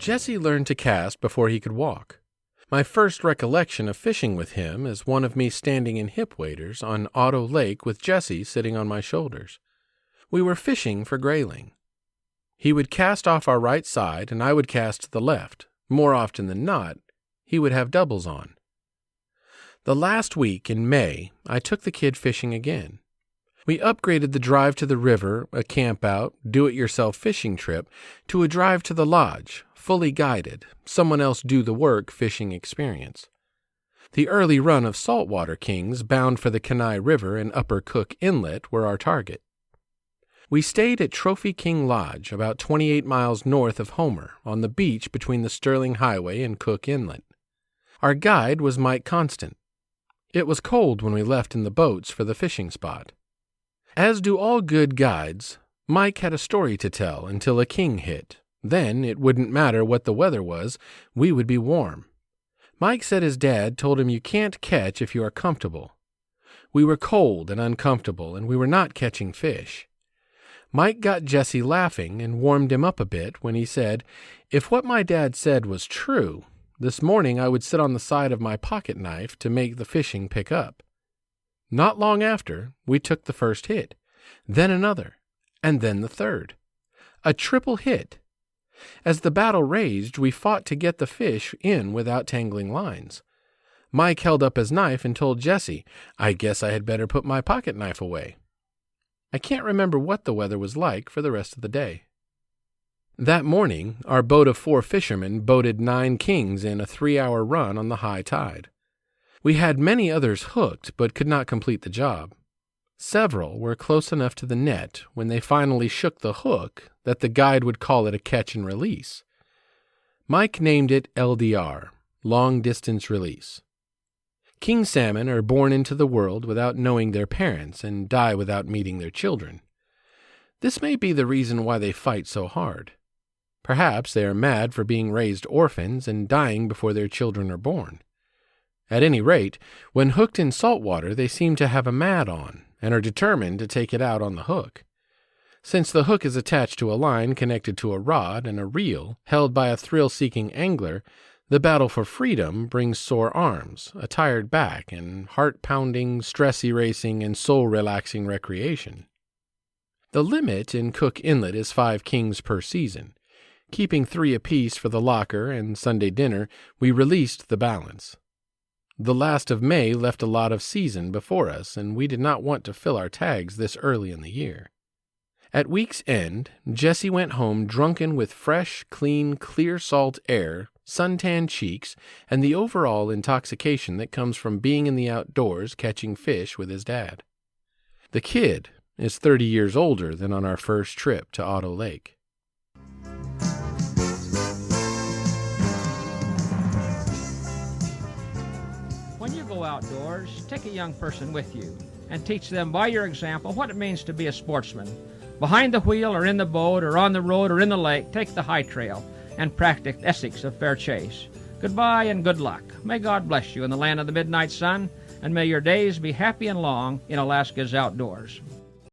Jesse learned to cast before he could walk. My first recollection of fishing with him is one of me standing in hip waders on Otto Lake with Jesse sitting on my shoulders. We were fishing for grayling. He would cast off our right side and I would cast to the left. More often than not, he would have doubles on. The last week in May, I took the kid fishing again. We upgraded the drive to the river, a camp-out, do-it-yourself fishing trip, to a drive to the lodge, fully guided, someone else do the work fishing experience. The early run of saltwater kings bound for the Kenai River and Upper Cook Inlet were our target. We stayed at Trophy King Lodge, about 28 miles north of Homer, on the beach between the Sterling Highway and Cook Inlet. Our guide was Mike Constant. It was cold when we left in the boats for the fishing spot. As do all good guides, Mike had a story to tell until a king hit. Then it wouldn't matter what the weather was, we would be warm. Mike said his dad told him you can't catch if you are comfortable. We were cold and uncomfortable, and we were not catching fish. Mike got Jesse laughing and warmed him up a bit when he said, "If what my dad said was true, this morning I would sit on the side of my pocket knife to make the fishing pick up." Not long after, we took the first hit, then another, and then the third. A triple hit. As the battle raged, we fought to get the fish in without tangling lines. Mike held up his knife and told Jesse, "I guess I had better put my pocket knife away." I can't remember what the weather was like for the rest of the day. That morning, our boat of 4 fishermen boated 9 kings in a 3-hour run on the high tide. We had many others hooked, but could not complete the job. Several were close enough to the net when they finally shook the hook that the guide would call it a catch and release. Mike named it LDR, long distance release. King salmon are born into the world without knowing their parents and die without meeting their children. This may be the reason why they fight so hard. Perhaps they are mad for being raised orphans and dying before their children are born. At any rate, when hooked in salt water, they seem to have a mad on and are determined to take it out on the hook. Since the hook is attached to a line connected to a rod and a reel held by a thrill-seeking angler, the battle for freedom brings sore arms, a tired back, and heart-pounding, stress-erasing, and soul-relaxing recreation. The limit in Cook Inlet is 5 kings per season. Keeping 3 apiece for the locker and Sunday dinner, we released the balance. The last of May left a lot of season before us, and we did not want to fill our tags this early in the year. At week's end, Jesse went home drunken with fresh, clean, clear salt air, suntanned cheeks, and the overall intoxication that comes from being in the outdoors catching fish with his dad. The kid is 30 years older than on our first trip to Otto Lake. When you go outdoors, take a young person with you and teach them by your example what it means to be a sportsman. Behind the wheel or in the boat or on the road or in the lake, take the high trail and practice ethics of fair chase. Goodbye and good luck. May God bless you in the land of the midnight sun, and may your days be happy and long in Alaska's outdoors.